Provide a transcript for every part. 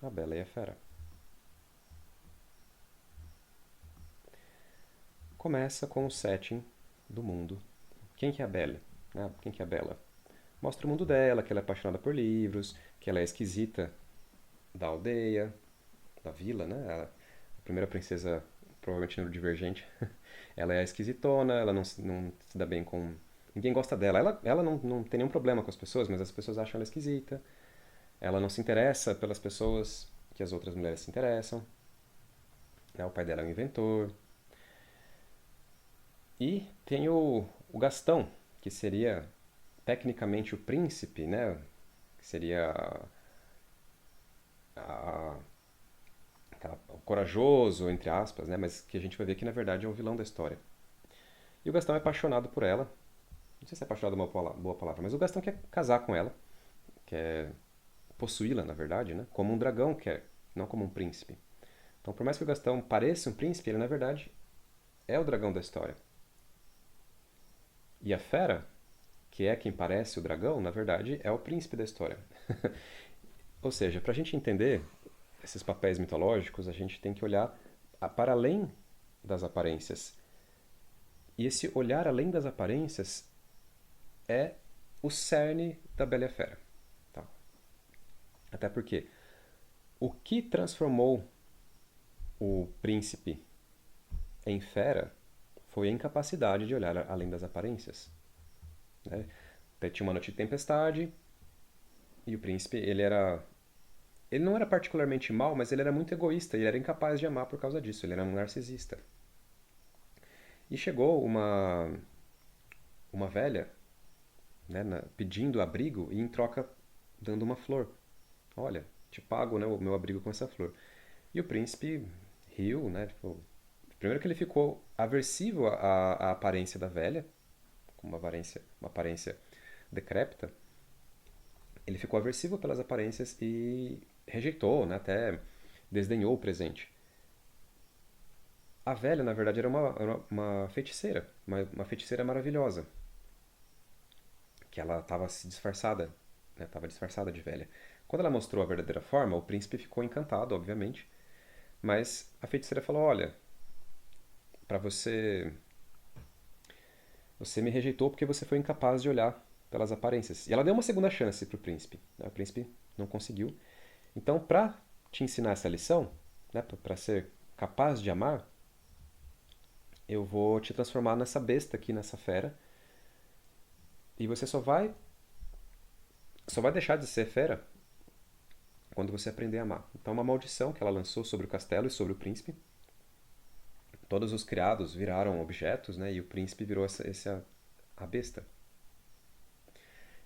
A Bela e a Fera. Começa com o setting do mundo. Quem que é a Bela? Né? Quem que é a Bela? Mostra o mundo dela, que ela é apaixonada por livros, que ela é esquisita da aldeia, da vila, né? A primeira princesa, provavelmente neurodivergente. Ela é a esquisitona, ela não se dá bem com... Ninguém gosta dela. Ela não tem nenhum problema com as pessoas, mas as pessoas acham ela esquisita. Ela não se interessa pelas pessoas que as outras mulheres se interessam. Né? O pai dela é um inventor. E tem o Gastão, que seria tecnicamente o príncipe, né? Que seria a, o corajoso, entre aspas, né? Mas que a gente vai ver que na verdade é o vilão da história. E o Gastão é apaixonado por ela. Não sei se é apaixonado é uma boa palavra, mas o Gastão quer casar com ela, quer possuí-la, na verdade, né? Como um dragão quer, não como um príncipe. Então, por mais que o Gastão pareça um príncipe, ele na verdade é o dragão da história. E a Fera, que é quem parece o dragão, na verdade é o príncipe da história. Ou seja, para a gente entender esses papéis mitológicos, a gente tem que olhar para além das aparências. E esse olhar além das aparências é o cerne da Bela e a Fera. Tá? Até porque o que transformou o príncipe em fera foi a incapacidade de olhar além das aparências. Né? Tinha uma noite de tempestade e o príncipe ele não era particularmente mau, mas ele era muito egoísta e ele era incapaz de amar por causa disso. Ele era um narcisista. E chegou uma velha, né, pedindo abrigo e em troca dando uma flor. Olha, te pago, né, o meu abrigo com essa flor. E o príncipe riu, né? Tipo, primeiro que ele ficou aversivo à aparência da velha, com uma aparência decrépita. Ele ficou aversivo pelas aparências e rejeitou, né? Até desdenhou o presente. A velha, na verdade, era uma feiticeira, uma feiticeira maravilhosa, que ela estava se disfarçada, né? Estava disfarçada de velha. Quando ela mostrou a verdadeira forma, o príncipe ficou encantado, obviamente, mas a feiticeira falou: "Olha, para você me rejeitou porque você foi incapaz de olhar pelas aparências." E ela deu uma segunda chance para o príncipe, né? O príncipe não conseguiu. Então, para te ensinar essa lição, né, para ser capaz de amar, eu vou te transformar nessa besta aqui, nessa fera, e você só vai deixar de ser fera quando você aprender a amar. Então, é uma maldição que ela lançou sobre o castelo e sobre o príncipe. Todos os criados viraram objetos, né, e o príncipe virou a besta.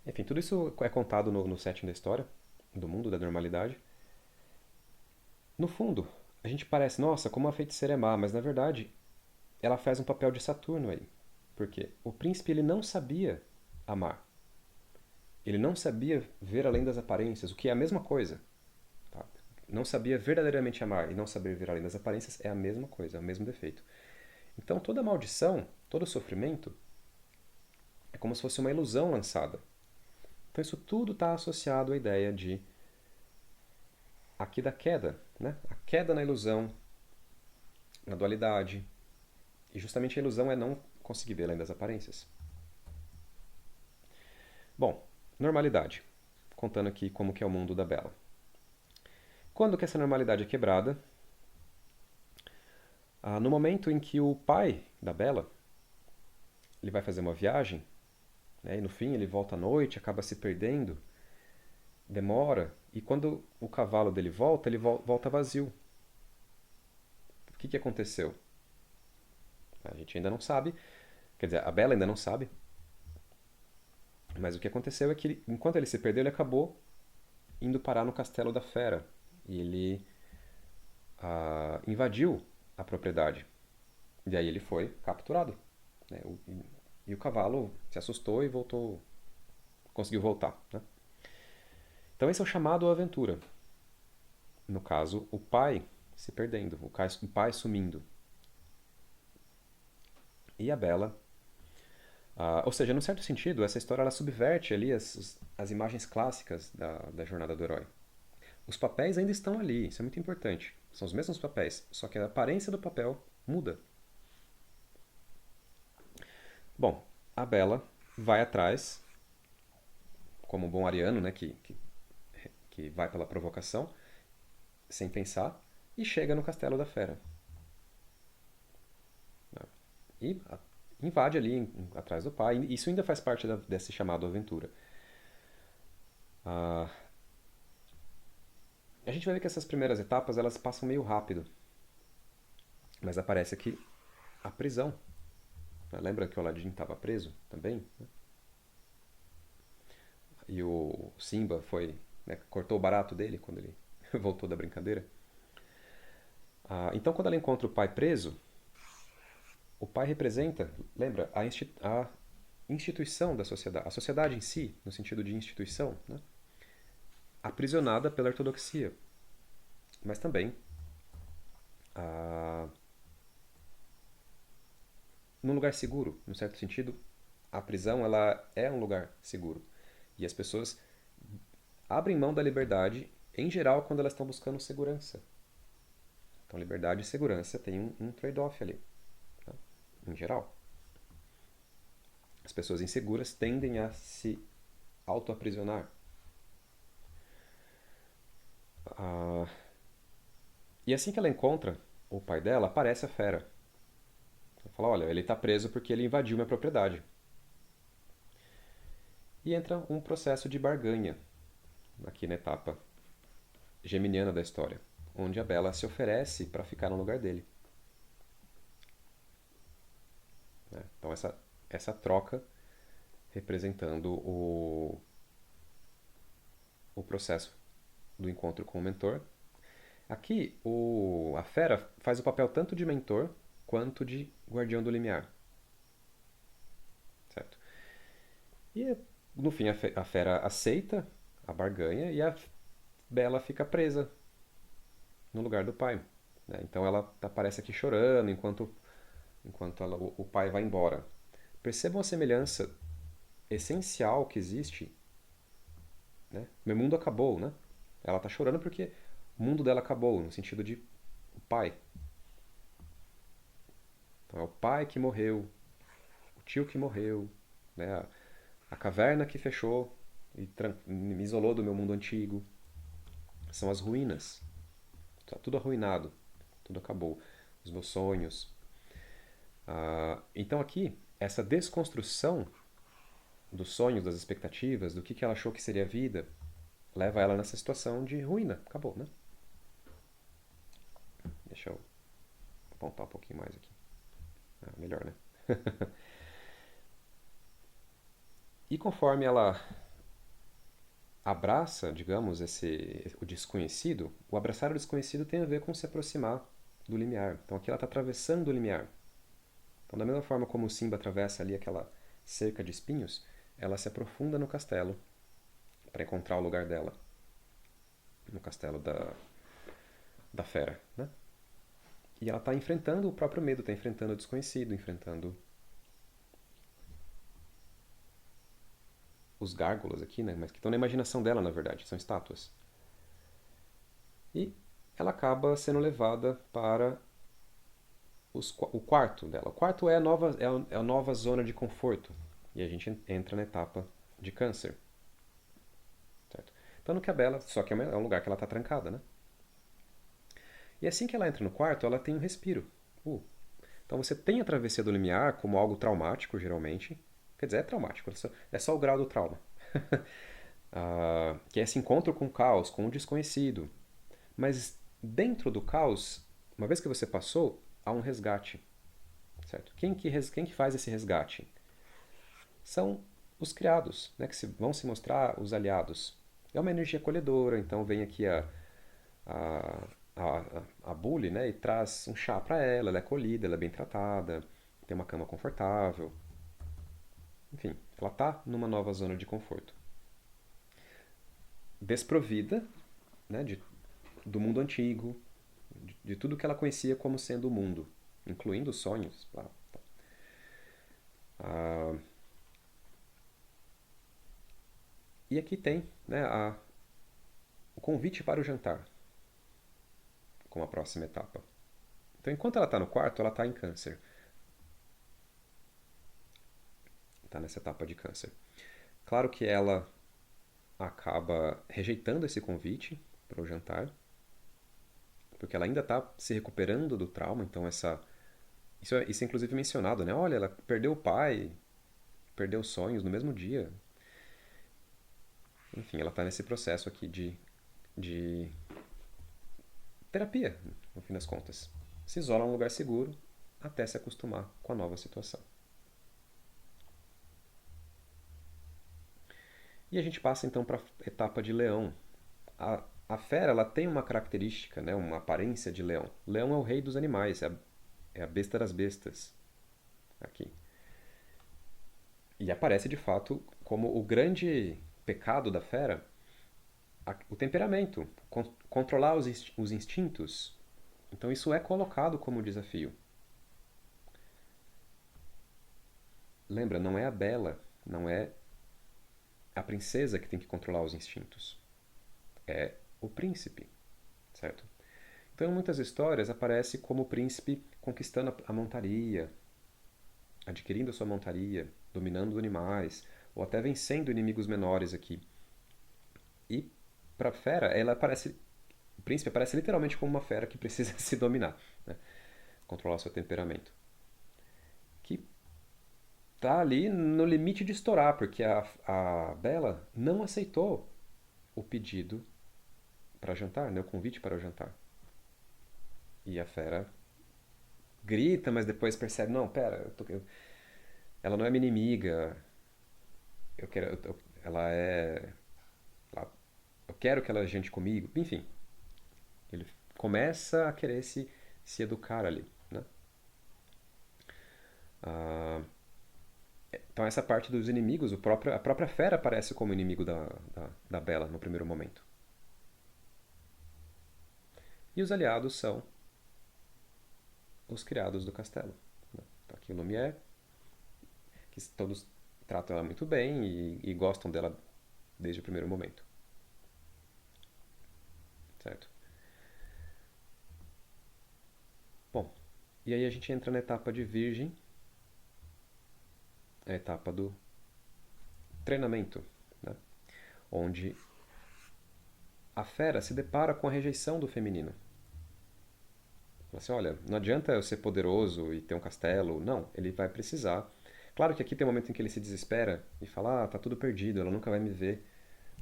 Enfim, tudo isso é contado no setting da história, do mundo, da normalidade. No fundo, a gente parece, nossa, como a feiticeira é má, mas na verdade ela faz um papel de Saturno aí. Porque o príncipe ele não sabia amar. Ele não sabia ver além das aparências, o que é a mesma coisa. Tá? Não sabia verdadeiramente amar e não saber ver além das aparências é a mesma coisa, é o mesmo defeito. Então toda maldição, todo sofrimento é como se fosse uma ilusão lançada. Então isso tudo está associado à ideia de aqui da queda, né? A queda na ilusão, na dualidade. E justamente a ilusão é não conseguir ver além das aparências. Bom, normalidade. Contando aqui como que é o mundo da Bela. Quando que essa normalidade é quebrada? No momento em que o pai da Bela ele vai fazer uma viagem, né, e no fim ele volta à noite, acaba se perdendo, demora, e quando o cavalo dele volta, ele volta vazio. O que aconteceu? A gente ainda não sabe, quer dizer, a Bela ainda não sabe, mas o que aconteceu é que enquanto ele se perdeu, ele acabou indo parar no castelo da Fera. E ele invadiu a propriedade. E aí ele foi capturado. Né? E o cavalo se assustou e voltou, conseguiu voltar. Né? Então esse é o chamado à aventura. No caso, o pai se perdendo, o pai sumindo. E a Bela. Ou seja, num certo sentido, essa história ela subverte ali as imagens clássicas da jornada do herói. Os papéis ainda estão ali, isso é muito importante. São os mesmos papéis, só que a aparência do papel muda. Bom, a Bella vai atrás, como um bom ariano, né, que vai pela provocação, sem pensar, e chega no castelo da fera. E invade ali atrás do pai. Isso ainda faz parte desse chamado aventura. Ah, a gente vai ver que essas primeiras etapas elas passam meio rápido, mas aparece aqui a prisão. Lembra que o Aladdin estava preso também? Né? E o Simba foi, né, cortou o barato dele quando ele voltou da brincadeira. Então, quando ela encontra o pai preso, o pai representa, lembra, a instituição da sociedade, a sociedade em si, no sentido de instituição, né? Aprisionada pela ortodoxia, mas também ah, num lugar seguro, num certo sentido, a prisão ela é um lugar seguro e as pessoas abrem mão da liberdade em geral quando elas estão buscando segurança. Então, liberdade e segurança tem um trade-off ali, tá? Em geral. As pessoas inseguras tendem a se auto-aprisionar. Ah, e assim que ela encontra o pai dela, aparece a fera. Ela fala, olha, ele está preso porque ele invadiu minha propriedade. E entra um processo de barganha aqui na etapa geminiana da história, onde a Bella se oferece para ficar no lugar dele. Né? Então essa troca representando o processo do encontro com o mentor. Aqui a fera faz o papel tanto de mentor quanto de guardião do limiar. Certo? E no fim a fera aceita a barganha e a Bella fica presa no lugar do pai. Né? Então ela aparece aqui chorando enquanto o pai vai embora. Percebam a semelhança essencial que existe. Né? Meu mundo acabou, né? Ela está chorando porque o mundo dela acabou, no sentido de o pai. Então é o pai que morreu, o tio que morreu, né? A caverna que fechou e me isolou do meu mundo antigo. São as ruínas. Está tudo arruinado, tudo acabou. Os meus sonhos. Então aqui, essa desconstrução dos sonhos, das expectativas, do que ela achou que seria a vida, leva ela nessa situação de ruína. Acabou, né? Deixa eu apontar um pouquinho mais aqui. Melhor, né? E conforme ela abraça, digamos, o desconhecido, o abraçar o desconhecido tem a ver com se aproximar do limiar. Então aqui ela está atravessando o limiar. Então, da mesma forma como o Simba atravessa ali aquela cerca de espinhos, ela se aprofunda no castelo para encontrar o lugar dela. No castelo da fera, né? E ela está enfrentando o próprio medo, está enfrentando o desconhecido, enfrentando os gárgulas aqui, né? Mas que estão na imaginação dela, na verdade, são estátuas. E ela acaba sendo levada para o quarto dela. O quarto é a nova zona de conforto. E a gente entra na etapa de câncer. Certo? Então, no que a Bella, só que é um lugar que ela está trancada, né? E assim que ela entra no quarto, ela tem um respiro. Então você tem a travessia do limiar como algo traumático, geralmente. Quer dizer, é traumático, é só o grau do trauma. Que é esse encontro com o caos, com o desconhecido. Mas dentro do caos, uma vez que você passou, há um resgate. Certo? Quem que faz esse resgate? São os criados, né, que vão se mostrar os aliados. É uma energia acolhedora, então vem aqui a, a Bully, né, e traz um chá para ela é acolhida, ela é bem tratada, tem uma cama confortável. Enfim, ela está numa nova zona de conforto. Desprovida, né, do mundo antigo, de tudo que ela conhecia como sendo o mundo, incluindo os sonhos. Ah, e aqui tem, né, o convite para o jantar como a próxima etapa. Então, enquanto ela está no quarto, ela está em câncer. Está nessa etapa de câncer. Claro que ela acaba rejeitando esse convite para o jantar, porque ela ainda está se recuperando do trauma, então isso é inclusive mencionado, né? Olha, ela perdeu o pai, perdeu sonhos no mesmo dia. Enfim, ela está nesse processo aqui de terapia, no fim das contas. Se isola num lugar seguro até se acostumar com a nova situação. E a gente passa então para a etapa de leão. A fera ela tem uma característica, né, uma aparência de leão. Leão é o rei dos animais, é a besta das bestas aqui. E aparece de fato como o grande pecado da fera, o temperamento, controlar os instintos. Então isso é colocado como desafio. Lembra, não é a bela, não é a princesa que tem que controlar os instintos. É o príncipe, certo? Então, em muitas histórias, aparece como o príncipe conquistando a montaria, adquirindo a sua montaria, dominando os animais, ou até vencendo inimigos menores aqui. E para a fera, ela aparece, o príncipe aparece literalmente como uma fera que precisa se dominar, né? Controlar seu temperamento. Que tá ali no limite de estourar, porque a Bela não aceitou o pedido para jantar, né? O convite para o jantar. E a fera grita, mas depois percebe, não, pera, ela não é minha inimiga, eu quero, ela é, ela- eu quero que ela jante comigo, enfim, ele começa a querer se educar ali, né? Ah, então essa parte dos inimigos, a própria fera aparece como inimigo da Bella no primeiro momento. E os aliados são os criados do castelo, né? Então aqui o Lumière, que todos tratam ela muito bem e gostam dela desde o primeiro momento, certo? Bom, e aí a gente entra na etapa de virgem, a etapa do treinamento, né? Onde a fera se depara com a rejeição do feminino. Fala assim, olha, não adianta eu ser poderoso e ter um castelo. Não, ele vai precisar. Claro que aqui tem um momento em que ele se desespera e fala, ah, tá tudo perdido, ela nunca vai me ver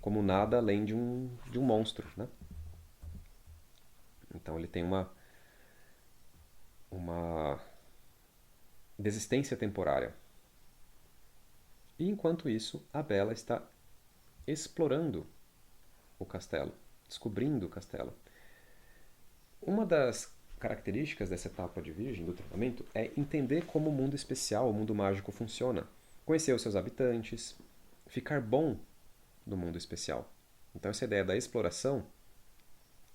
como nada além de um monstro, né? Então ele tem uma desistência temporária. E enquanto isso, a Bella está explorando o castelo, descobrindo o castelo. Uma das características dessa etapa de virgem do treinamento é entender como o mundo especial, o mundo mágico funciona. Conhecer os seus habitantes, ficar bom no mundo especial. Então essa ideia da exploração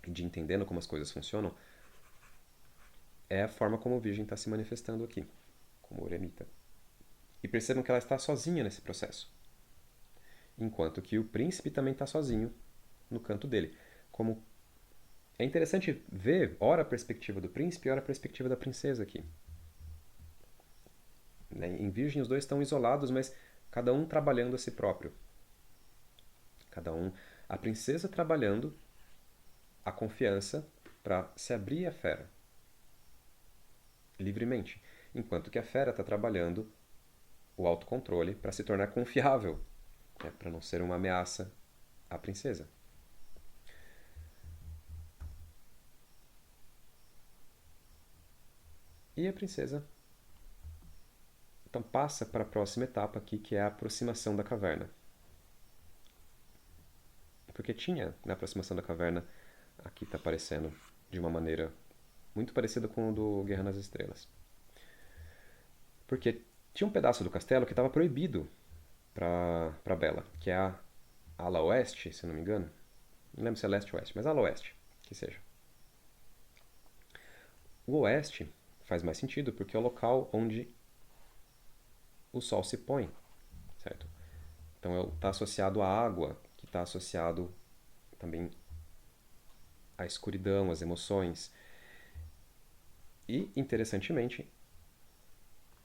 e de entendendo como as coisas funcionam é a forma como o virgem está se manifestando aqui, como eremita. E percebam que ela está sozinha nesse processo. Enquanto que o príncipe também está sozinho no canto dele. Como é interessante ver, ora a perspectiva do príncipe, ora a perspectiva da princesa aqui. Em Virgem, os dois estão isolados, mas cada um trabalhando a si próprio. Cada um. A princesa trabalhando a confiança para se abrir à fera livremente, enquanto que a fera está trabalhando o autocontrole para se tornar confiável, né, para não ser uma ameaça à princesa. E a princesa então passa para a próxima etapa aqui, que é a aproximação da caverna. Porque tinha na aproximação da caverna, aqui está aparecendo de uma maneira muito parecida com o do Guerra nas Estrelas. Porque tinha um pedaço do castelo que estava proibido para Bella, que é a ala oeste, se não me engano. Não lembro se é leste ou oeste, mas ala oeste, que seja. O oeste faz mais sentido porque é o local onde o sol se põe, certo? Então está associado à água, que está associado também a escuridão, as emoções. E, interessantemente,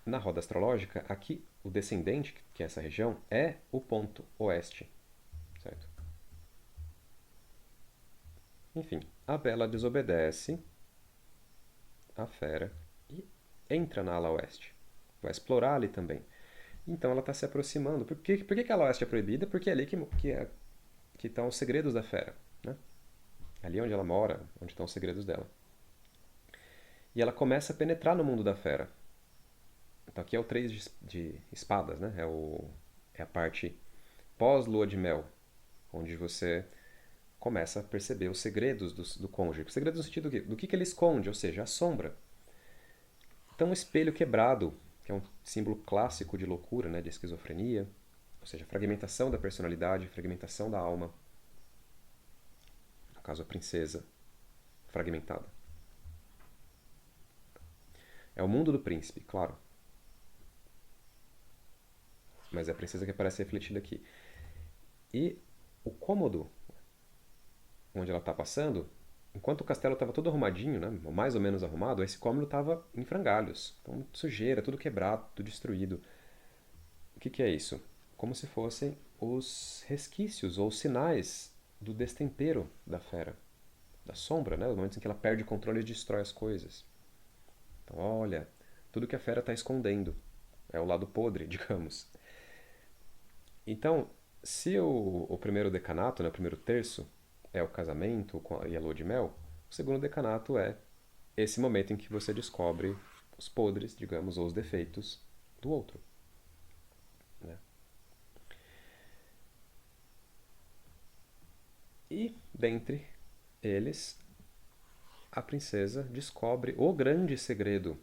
na roda astrológica, aqui o descendente, que é essa região, é o ponto oeste, certo? Enfim, a Bela desobedece a fera e entra na ala oeste. Vai explorar ali também. Então ela está se aproximando. Por que a ala oeste é proibida? Porque é ali que estão os segredos da fera. Né? Ali onde ela mora, onde estão os segredos dela. E ela começa a penetrar no mundo da fera. Então aqui é o 3 de espadas, né? É a parte pós-lua de mel, onde você começa a perceber os segredos do cônjuge. Os segredos no sentido do que ele esconde, ou seja, a sombra. Então o espelho quebrado, que é um símbolo clássico de loucura, né? De esquizofrenia, ou seja, fragmentação da personalidade, fragmentação da alma. No caso, a princesa fragmentada. É o mundo do príncipe, claro. Mas é a princesa que aparece refletida aqui. E o cômodo onde ela está passando, enquanto o castelo estava todo arrumadinho, né, mais ou menos arrumado, esse cômodo estava em frangalhos. Então, sujeira, tudo quebrado, tudo destruído. O que é isso? Como se fossem os resquícios ou sinais do destempero da fera. Da sombra, né? Os momentos em que ela perde o controle e destrói as coisas. Então, olha, tudo que a fera está escondendo. É o lado podre, digamos. Então, se o primeiro decanato, né, o primeiro terço, é o casamento e a lua de mel, o segundo decanato é esse momento em que você descobre os podres, digamos, ou os defeitos do outro. Né? E, dentre eles, a princesa descobre o grande segredo,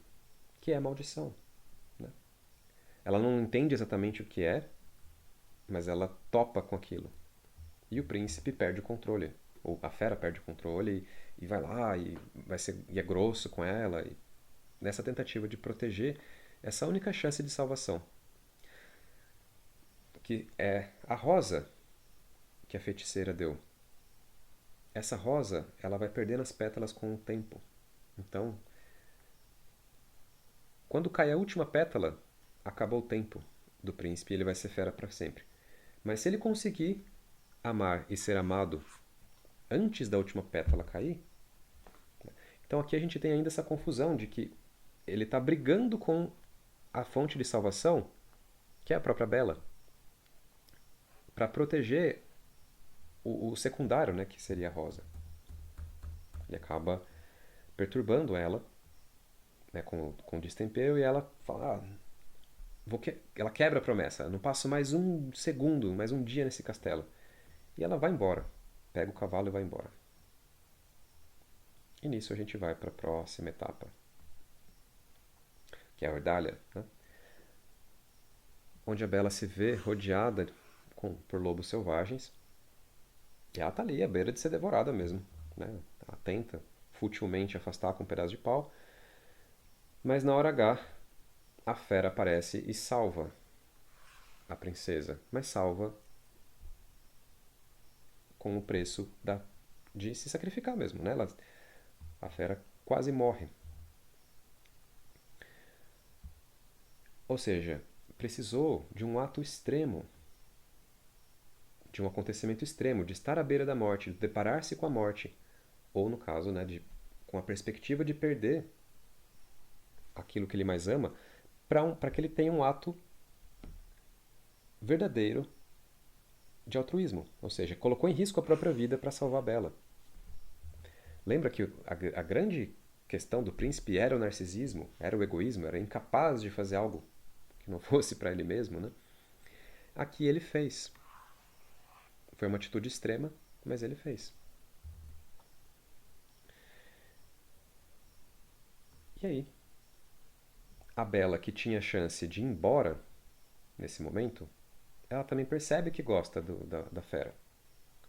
que é a maldição. Né? Ela não entende exatamente o que é, mas ela topa com aquilo. E o príncipe perde o controle. Ou a fera perde o controle e vai lá e é grosso com ela. E nessa tentativa de proteger essa única chance de salvação. Que é a rosa que a feiticeira deu. Essa rosa, ela vai perdendo as pétalas com o tempo. Então, quando cai a última pétala, acabou o tempo do príncipe e ele vai ser fera para sempre. Mas se ele conseguir amar e ser amado antes da última pétala cair, então aqui a gente tem ainda essa confusão de que ele está brigando com a fonte de salvação, que é a própria Bela, para proteger o secundário, né, que seria a Rosa. Ele acaba perturbando ela, né, com destempero, e ela fala, ela quebra a promessa, não passo mais um segundo, mais um dia nesse castelo. E ela vai embora, pega o cavalo e vai embora. E nisso a gente vai para a próxima etapa, que é a Ordália, né? Onde a Bela se vê rodeada por lobos selvagens. E ela tá ali, à beira de ser devorada mesmo. Né? Ela tenta futilmente afastar com um pedaço de pau, mas na hora H, a fera aparece e salva a princesa. Mas salva com o preço de se sacrificar mesmo. Né? A fera quase morre. Ou seja, precisou de um ato extremo, de um acontecimento extremo, de estar à beira da morte, de deparar-se com a morte, ou no caso, né, com a perspectiva de perder aquilo que ele mais ama, para que ele tenha um ato verdadeiro de altruísmo, ou seja, colocou em risco a própria vida para salvar a Bela. Lembra que a grande questão do príncipe era o narcisismo, era o egoísmo, era incapaz de fazer algo que não fosse para ele mesmo, né? Aqui ele fez. Foi uma atitude extrema, mas ele fez. E aí, a Bela, que tinha chance de ir embora nesse momento, ela também percebe que gosta da fera.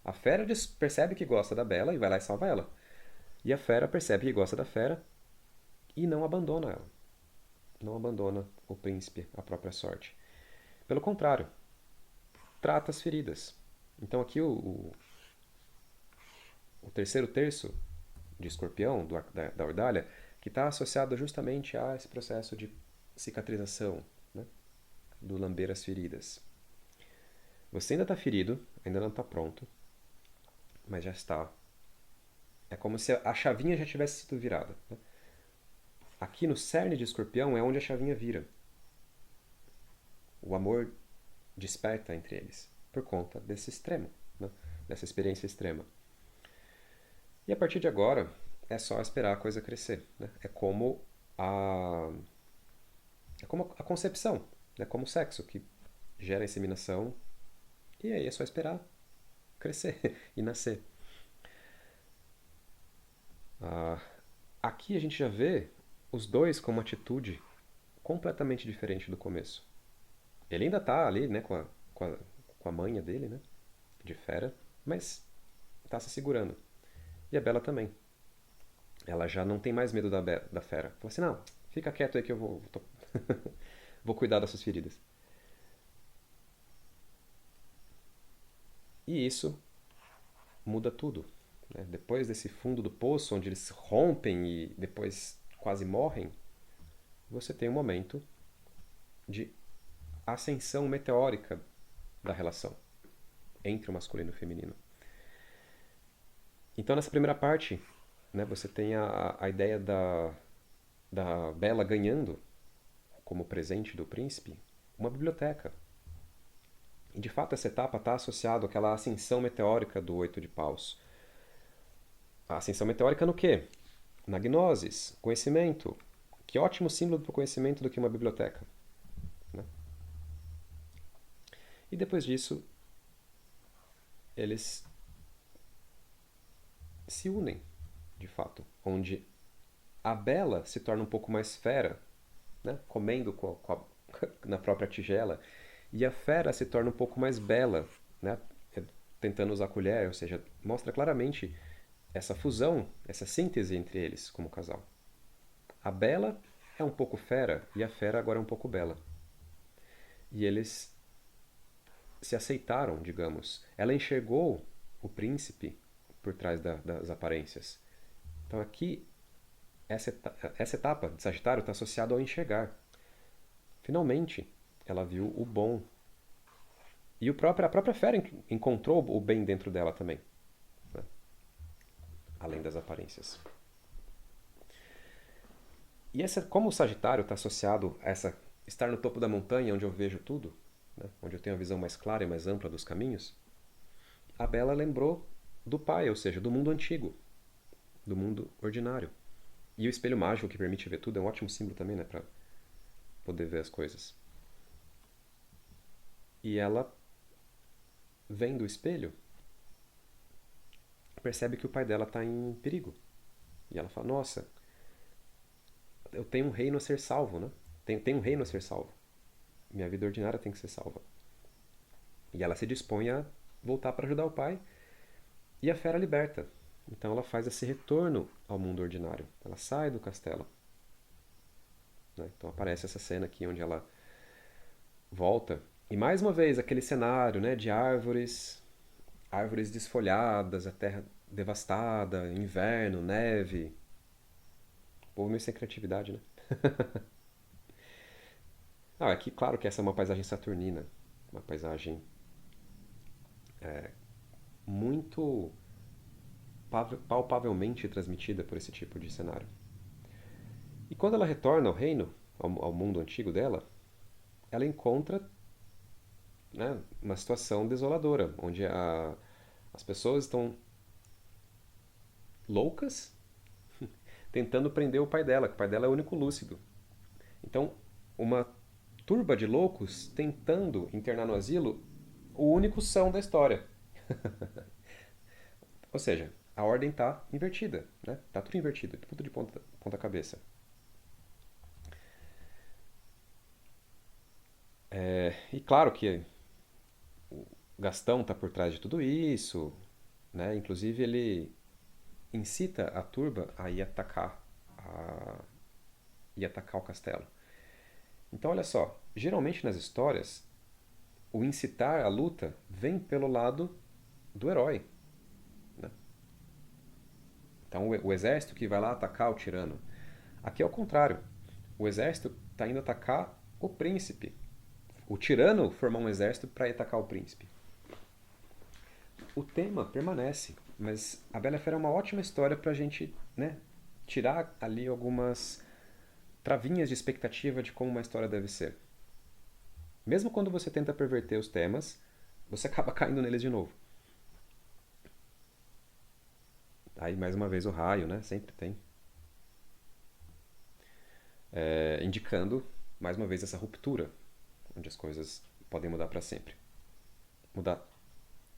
A fera percebe que gosta da Bela e vai lá e salva ela. E a fera percebe que gosta da fera e não abandona ela. Não abandona o príncipe à própria sorte. Pelo contrário, trata as feridas. Então aqui o terceiro terço de escorpião, da ordália, que está associado justamente a esse processo de cicatrização, né? Do lamber as feridas. Você ainda está ferido, ainda não está pronto, mas já está. É como se a chavinha já tivesse sido virada, né? Aqui no cerne de escorpião é onde a chavinha vira. O amor desperta entre eles, por conta desse extremo, né? Dessa experiência extrema. E a partir de agora, é só esperar a coisa crescer, né? A, é como a concepção, né? Como o sexo, que gera inseminação, e aí é só esperar crescer e nascer. Ah, aqui a gente já vê os dois com uma atitude completamente diferente do começo. Ele ainda tá ali, né, com a, com a manha dele, né, de fera, mas tá se segurando. E a Bella também. Ela já não tem mais medo da fera. Fala assim, não, fica quieto aí que eu vou cuidar das suas feridas. E isso muda tudo, né? Depois desse fundo do poço, onde eles rompem e depois quase morrem, você tem um momento de ascensão meteórica da relação entre o masculino e o feminino. Então, nessa primeira parte, né, você tem a ideia da Bella ganhando, como presente do príncipe, uma biblioteca. E, de fato, essa etapa está associada àquela ascensão meteórica do Oito de Paus. A ascensão meteórica no quê? Na gnosis, conhecimento. Que ótimo símbolo para o conhecimento do que uma biblioteca, né? E depois disso, eles se unem, de fato, onde a Bella se torna um pouco mais fera, né? Comendo na própria tigela, e a fera se torna um pouco mais bela, né? Tentando usar a colher, ou seja, mostra claramente essa fusão, essa síntese entre eles como casal. A Bella é um pouco fera e a fera agora é um pouco bela. E eles se aceitaram, digamos. Ela enxergou o príncipe por trás das aparências. Então aqui, essa etapa de Sagitário está associada ao enxergar. Finalmente, ela viu o bom. E a própria fera encontrou o bem dentro dela também, né? Além das aparências. E como o Sagitário está associado a essa estar no topo da montanha, onde eu vejo tudo, né? Onde eu tenho a visão mais clara e mais ampla dos caminhos, a Bella lembrou do pai, ou seja, do mundo antigo, do mundo ordinário. E o espelho mágico que permite ver tudo é um ótimo símbolo também, né, para poder ver as coisas. E ela, vendo o espelho, percebe que o pai dela está em perigo. E ela fala: Nossa, eu tenho um reino a ser salvo, né? Tem um reino a ser salvo. Minha vida ordinária tem que ser salva. E ela se dispõe a voltar para ajudar o pai. E a fera liberta. Então ela faz esse retorno ao mundo ordinário. Ela sai do castelo, né? Então aparece essa cena aqui onde ela volta. E mais uma vez aquele cenário, né, de árvores, árvores desfolhadas, a terra devastada, inverno, neve. O povo meio sem criatividade, né? Ah, aqui, claro que essa é uma paisagem saturnina. Uma paisagem muito palpavelmente transmitida por esse tipo de cenário. E quando ela retorna ao reino, ao mundo antigo dela, ela encontra, né, uma situação desoladora, onde as pessoas estão loucas tentando prender o pai dela, que o pai dela é o único lúcido. Então, uma turba de loucos tentando internar no asilo o único são da história. Ou seja, a ordem está invertida, né? Tá tudo invertido, tudo de ponta cabeça. E claro que o Gastão está por trás de tudo isso, né? Inclusive ele incita a turba a a ir atacar o castelo. Então olha só, geralmente nas histórias o incitar a luta vem pelo lado do herói, né? Então o exército que vai lá atacar o tirano. Aqui é o contrário. O exército está indo atacar o príncipe. O tirano formou um exército para atacar o príncipe. O tema permanece, mas A Bela e a Fera é uma ótima história para a gente, né, tirar ali algumas travinhas de expectativa de como uma história deve ser. Mesmo quando você tenta perverter os temas, você acaba caindo neles de novo. Aí, mais uma vez, o raio, né? Sempre tem. Indicando, mais uma vez, essa ruptura, onde as coisas podem mudar para sempre. Mudar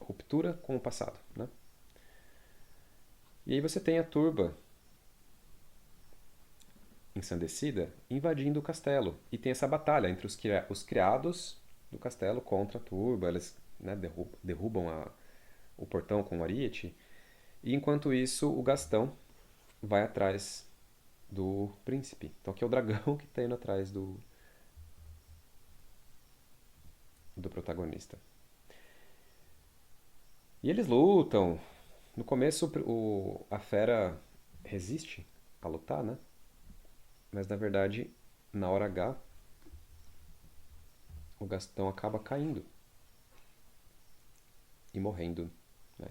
ruptura com o passado, né? E aí você tem a turba ensandecida invadindo o castelo. E tem essa batalha entre os criados do castelo contra a turba. Eles, né, derrubam o portão com o ariete. E enquanto isso, o Gastão vai atrás do príncipe. Então aqui é o dragão que está indo atrás do protagonista. E eles lutam. No começo a fera resiste a lutar, né? Mas na verdade, na hora H, o Gastão acaba caindo e morrendo, né?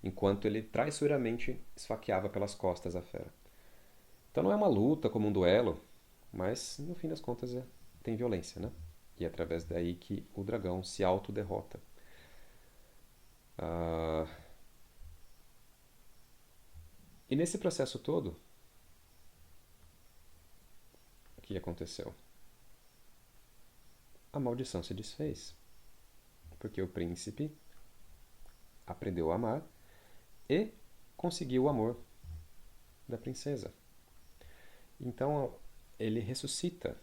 Enquanto ele traiçoeiramente esfaqueava pelas costas a fera. Então não é uma luta como um duelo, mas no fim das contas tem violência, né? E é através daí que o dragão se autoderrota. Ah, e nesse processo todo, o que aconteceu? A maldição se desfez, porque o príncipe aprendeu a amar e conseguiu o amor da princesa. Então ele ressuscita.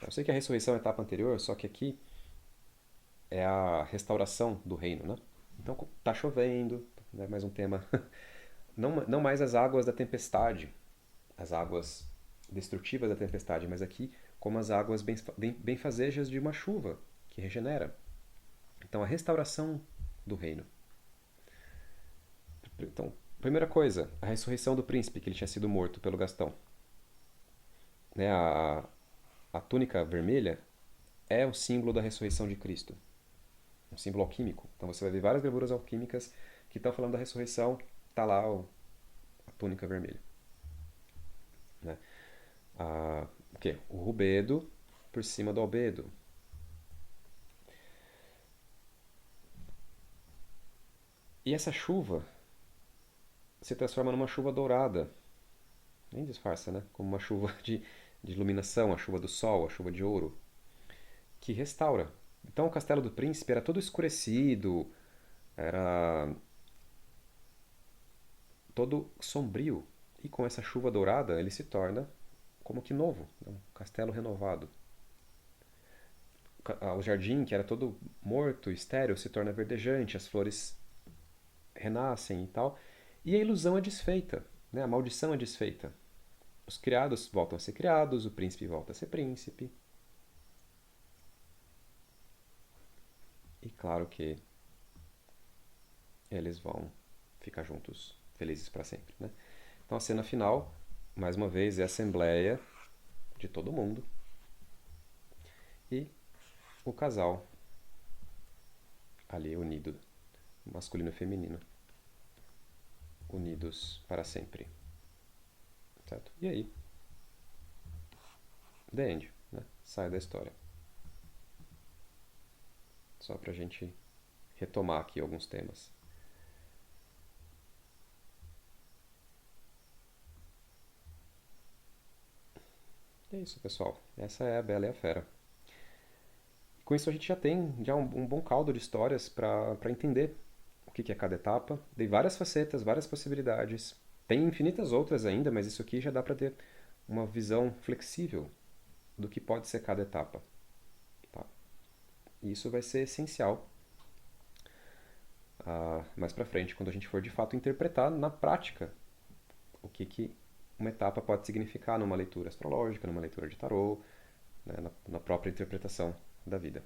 Eu sei que a ressurreição é a etapa anterior, só que aqui é a restauração do reino, né? Então tá chovendo, né? Mais um tema. Não mais as águas da tempestade, as águas destrutivas da tempestade, mas aqui como as águas benfazejas de uma chuva que regenera. Então a restauração do reino. Então, primeira coisa, a ressurreição do príncipe, que ele tinha sido morto pelo Gastão. Né, a túnica vermelha é o símbolo da ressurreição de Cristo, um símbolo alquímico. Então você vai ver várias gravuras alquímicas que estão falando da ressurreição, tá lá a túnica vermelha. Né? O quê? O rubedo por cima do albedo. E essa chuva se transforma numa chuva dourada. Nem disfarça, né? Como uma chuva de iluminação, a chuva do sol, a chuva de ouro, que restaura. Então o castelo do príncipe era todo escurecido, era todo sombrio. E com essa chuva dourada ele se torna como que novo, né? Um castelo renovado. O jardim, que era todo morto, estéril, se torna verdejante, as flores renascem e tal. E a ilusão é desfeita, né? A maldição é desfeita. Os criados voltam a ser criados, o príncipe volta a ser príncipe. E claro que eles vão ficar juntos, felizes para sempre, né? Então a cena final, mais uma vez, é a assembleia de todo mundo e o casal ali unido, masculino e feminino, unidos para sempre, certo? E aí, the end, né? Sai da história. Só pra gente retomar aqui alguns temas. E é isso, pessoal. Essa é a Bela e a Fera. Com isso a gente já tem um bom caldo de histórias para entender o que é cada etapa. Dei várias facetas, várias possibilidades. Tem infinitas outras ainda, mas isso aqui já dá para ter uma visão flexível do que pode ser cada etapa. Tá? E isso vai ser essencial mais para frente, quando a gente for de fato interpretar na prática o que uma etapa pode significar numa leitura astrológica, numa leitura de tarô, né, na própria interpretação da vida.